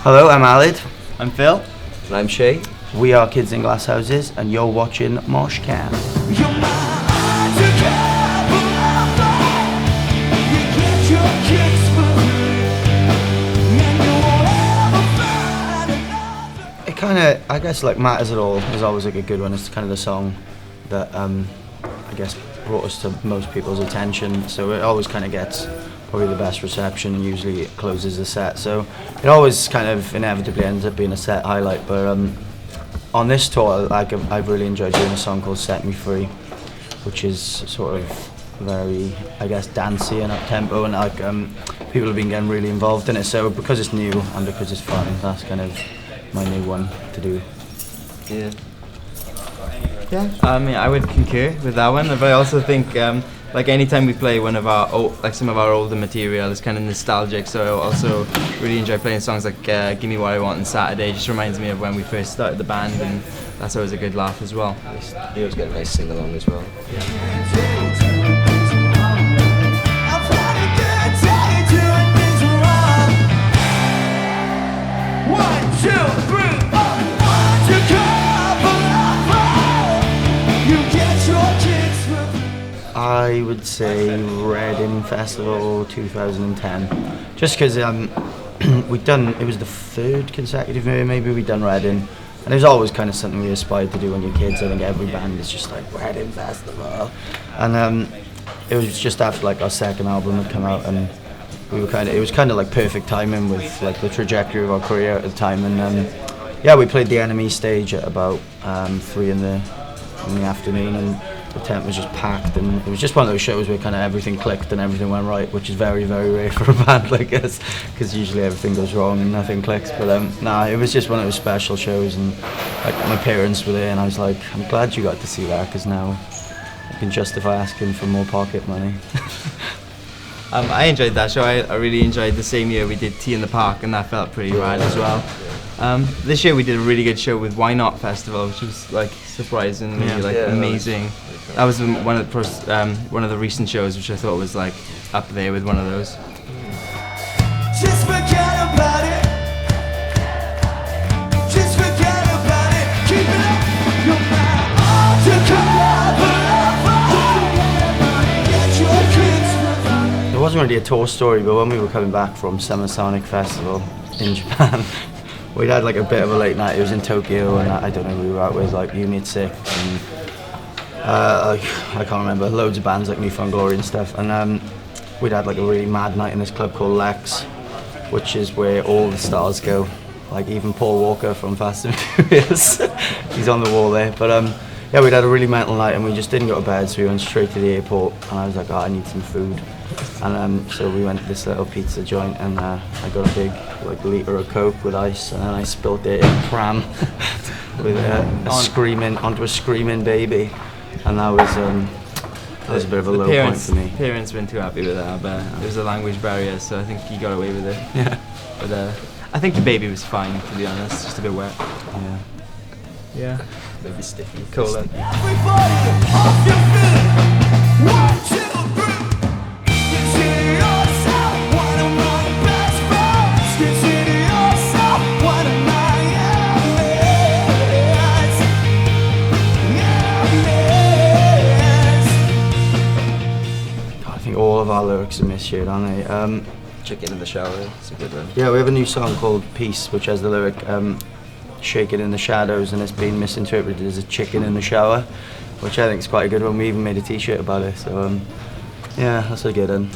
Hello, I'm Alid. I'm Phil. And I'm Shay. We are Kids in Glass Houses, and you're watching Moshcam. It kind of, I guess, like Matters at All is always like a good one. It's kind of the song that I guess brought us to most people's attention. So it always kind of gets probably the best reception. Usually it closes the set, so it always kind of inevitably ends up being a set highlight. But on this tour, like I've really enjoyed doing a song called "Set Me Free," which is sort of very, I guess, dancey and up tempo, and like people have been getting really involved in it. So because it's new and because it's fun, that's kind of my new one to do. Yeah, I mean, I would concur with that one, but I also think like anytime we play one of our some of our older material, it's kind of nostalgic. So I also really enjoy playing songs like "Give Me What I Want" and "Saturday." It just reminds me of when we first started the band, and that's always a good laugh as well. You always get a nice sing along as well. I would say Reading Festival 2010, just because we'd done, it was the third consecutive year maybe we'd done Reading, and it was always kind of something we aspired to do when you're kids. I think every band is just like Reading Festival, and it was just after like our second album had come out, and we were it was kind of like perfect timing with like the trajectory of our career at the time, and yeah, we played the Enemy stage at about 3 in the afternoon, and the tent was just packed, and it was just one of those shows where kind of everything clicked and everything went right, which is very, very rare for a band like us, because usually everything goes wrong and nothing clicks. But nah, it was just one of those special shows, and like my parents were there, and I was like, I'm glad you got to see that, because now I can justify asking for more pocket money. I enjoyed that show. I really enjoyed the same year we did Tea in the Park, and that felt pretty rad as well. This year we did a really good show with Why Not Festival, which was like surprisingly amazing. That was one of the recent shows, which I thought was like up there with one of those. Just forget about it. Just forget about it. Keep it up. You're mad to come. It wasn't really a tour story, but when we were coming back from Summer Sonic Festival in Japan, we'd had like a bit of a late night. It was in Tokyo, and I don't know who we were out with, like Unit 6 and I can't remember, loads of bands like New Found Glory and stuff, and we'd had like a really mad night in this club called Lex, which is where all the stars go, like even Paul Walker from Fast and Furious. He's on the wall there. But yeah, we'd had a really mental night, and we just didn't go to bed, so we went straight to the airport, and I was like, oh, I need some food. And so we went to this little pizza joint, and I got a big like litre of Coke with ice, and then I spilled it in a pram with onto a screaming baby, and that was a bit of a low point for me. Parents weren't too happy with that, but it was a language barrier, so I think he got away with it. Yeah. But I think the baby was fine, to be honest, just a bit wet. Yeah. Maybe sticky. Cool then. Everybody off your feet. 1, 2, 3. Consider yourself one of my best friends. Consider yourself one of my enemies. I think all of our lyrics are misheard, aren't they? Chicken in the shower, it's a good one. Yeah, we have a new song called Peace, which has the lyric "Shake it in the shadows," and it's been misinterpreted as a chicken in the shower, which I think is quite a good one. We even made a t-shirt about it, so yeah, that's a good one.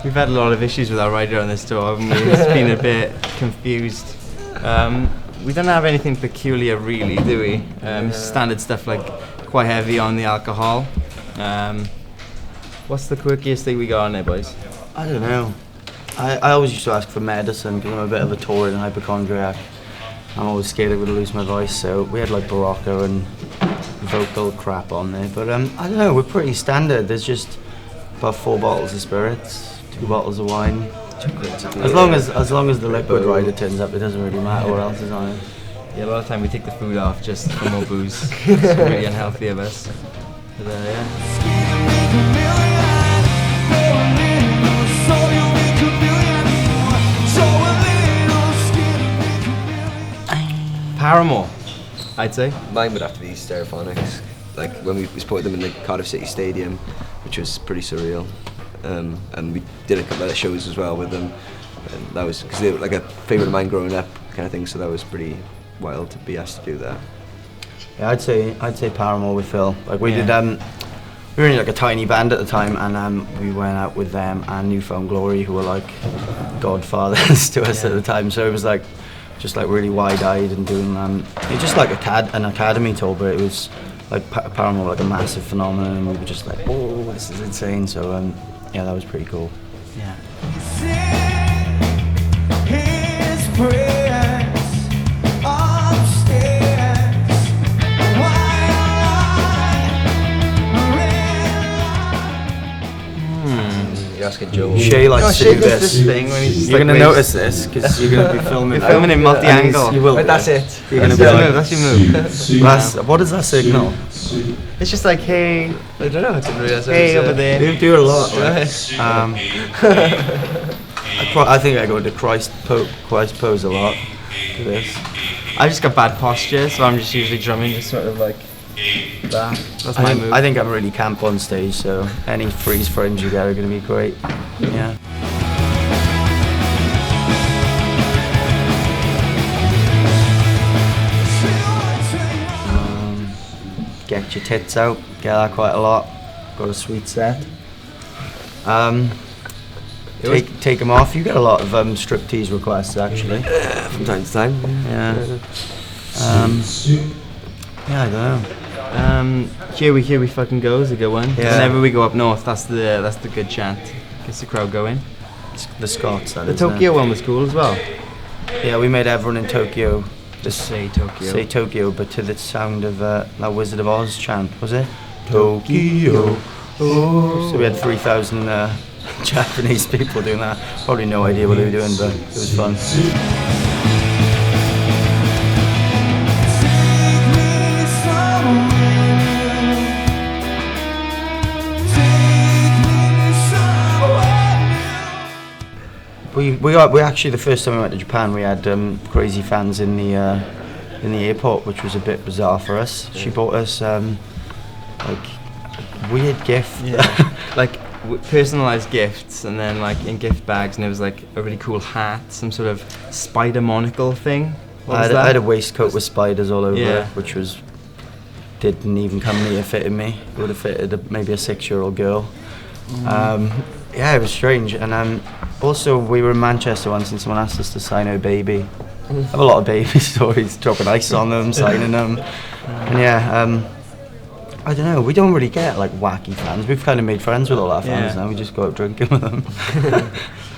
We've had a lot of issues with our rider on this tour, haven't we? It's been a bit confused. We don't have anything peculiar really, do we? Standard stuff like quite heavy on the alcohol. What's the quirkiest thing we got on there, boys? I don't know. I always used to ask for medicine because I'm a bit of a touring hypochondriac. I'm always scared I'm going to lose my voice, so we had like Barocca and vocal crap on there. But I don't know, we're pretty standard. There's just about 4 bottles of spirits, 2 bottles of wine. As long as the liquid rider turns up, it doesn't really matter what else is on it. Yeah, a lot of time we take the food off just for more booze. It's really unhealthy of us. But yeah. Paramore, I'd say. Mine would have to be Stereophonics. Like when we supported them in the Cardiff City Stadium, which was pretty surreal. And we did a couple of shows as well with them. And that was because they were like a favourite of mine growing up, kind of thing. So that was pretty wild to be asked to do that. Yeah, I'd say Paramore with Phil. Like we Yeah. did. We were in like a tiny band at the time, and we went out with them and Newfound Glory, who were like godfathers to us at the time. So it was like just like really wide-eyed and doing it was just like an academy tour, but it was like Paramore were like a massive phenomenon, and we were just like, oh, this is insane. So yeah, that was pretty cool. Yeah. You're asking Joe. Shay likes to Shay do does this. this thing when he's just You're like gonna waves. notice this because you're gonna be filming. You're filming in multi-angle. You will. But be. that's it. You're gonna That's be your like, move. that's, what does that signal? It's just like, hey, I don't know. I didn't realise that hey was, over there. You do a lot. Like, I think I go into Christ pose a lot for this. I just got bad posture, so I'm just usually drumming just sort of like that. That's my move. I think I'm really camp on stage, so any freeze frames you get are going to be great. Yeah. Get your tits out. Get that quite a lot. Got a sweet set. Take them off. You get a lot of striptease requests actually. from time to time. Yeah. Yeah, I don't know. Here we fucking go is a good one. Yeah. Whenever we go up north, that's the good chant. Gets the crowd going. It's the Scots. That The isn't it? Tokyo one was cool as well. Yeah, we made everyone in Tokyo just Say Tokyo. say Tokyo, but to the sound of that Wizard of Oz chant, was it? Tokyo. Oh. So we had 3,000 Japanese people doing that. Probably no idea what they were doing, but it was fun. We actually, the first time we went to Japan, we had crazy fans in the airport, which was a bit bizarre for us. She bought us like a weird gift. Yeah. Like personalized gifts, and then like in gift bags, and it was like a really cool hat, some sort of spider monocle thing. What was I had a that? waistcoat with spiders all over Yeah. it, which didn't even come near fitting me. It would have fitted maybe a 6-year-old girl. Yeah, it was strange. And also, we were in Manchester once, and someone asked us to sign "Oh Baby." I have a lot of baby stories, dropping ice on them, signing them, and yeah. I don't know. We don't really get like wacky fans. We've kind of made friends with all our fans Yeah. now. We just go out drinking with them.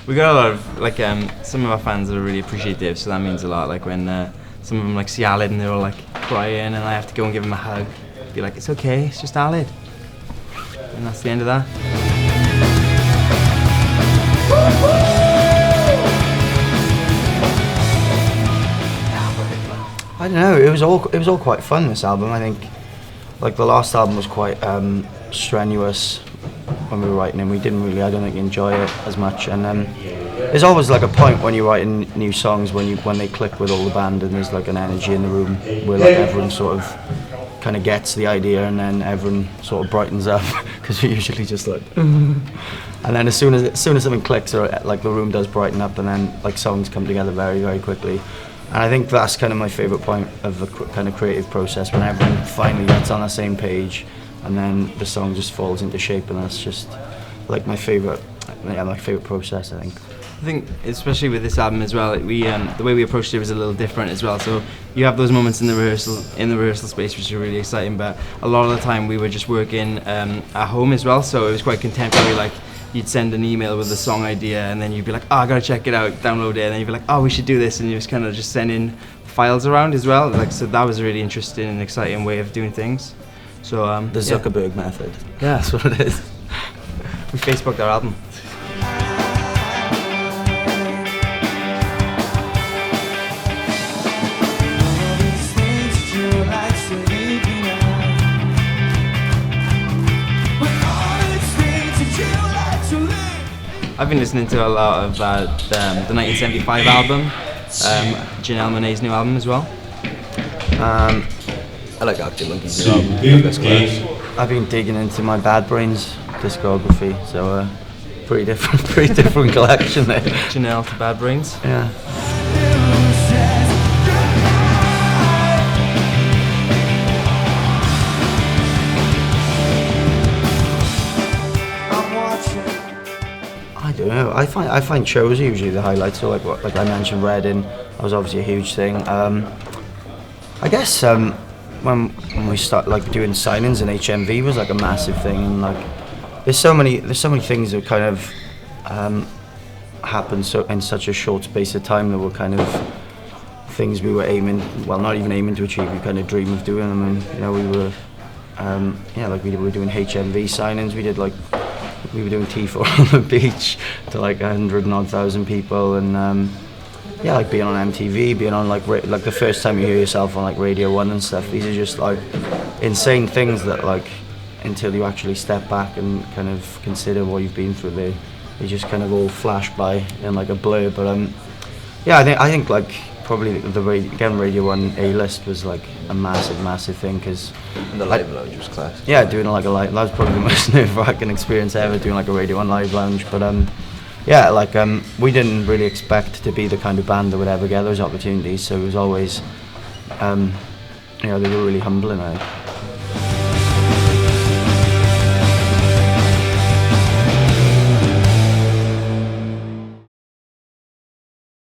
We got a lot of like some of our fans are really appreciative, so that means a lot. Like when some of them like see Alid and they're all like crying, and I have to go and give them a hug. Be like, it's okay, it's just Alid, and that's the end of that. I don't know. It was all quite fun. This album, I think. Like the last album was quite strenuous when we were writing, and we didn't really, I don't think, enjoy it as much. And there's always like a point when you're writing new songs when they click with all the band, and there's like an energy in the room where like everyone sort of kind of gets the idea, and then everyone sort of brightens up because we're usually just like. And then as soon as something clicks, or like the room does brighten up, and then like songs come together very, very quickly. And I think that's kind of my favourite point of the kind of creative process, when everyone finally gets on the same page, and then the song just falls into shape, and that's just like my favourite process, I think. I think, especially with this album as well, we the way we approached it was a little different as well. So you have those moments in the rehearsal space, which are really exciting. But a lot of the time we were just working at home as well, so it was quite contemporary. Like you'd send an email with a song idea, and then you'd be like, "Oh, I gotta check it out, download it," and then you'd be like, "Oh, we should do this," and you just kind of just sending files around as well. Like so, that was a really interesting and exciting way of doing things. So The Zuckerberg method. Yeah, That's what it is. we Facebooked our album. I've been listening to a lot of the 1975 album, Janelle Monáe's new album as well. I like Arctic Monkeys' new album. That's class. I've been digging into my Bad Brains discography, so pretty different collection there. Janelle to Bad Brains. Yeah. I don't know. I find shows are usually the highlights. So like I mentioned, Reading. That was obviously a huge thing. I guess when we start like doing signings, and HMV was like a massive thing. And like there's so many things that kind of happened so in such a short space of time that were kind of things we were not even aiming to achieve. We kind of dream of doing them, and you know we were like we were doing HMV signings. We were doing T4 on the beach to like 100,000 people, and like being on MTV, being on like the first time you hear yourself on like Radio 1 and stuff. These are just like insane things that like until you actually step back and kind of consider what you've been through, they just kind of all flash by in like a blur. But I think like probably getting Radio 1 A-list was like a massive thing, because And the live lounge was class. yeah, doing like a live, that was probably the most nerve-wracking experience ever, doing like a Radio 1 live lounge. But we didn't really expect to be the kind of band that would ever get those opportunities, so it was always they were really humbling, I think.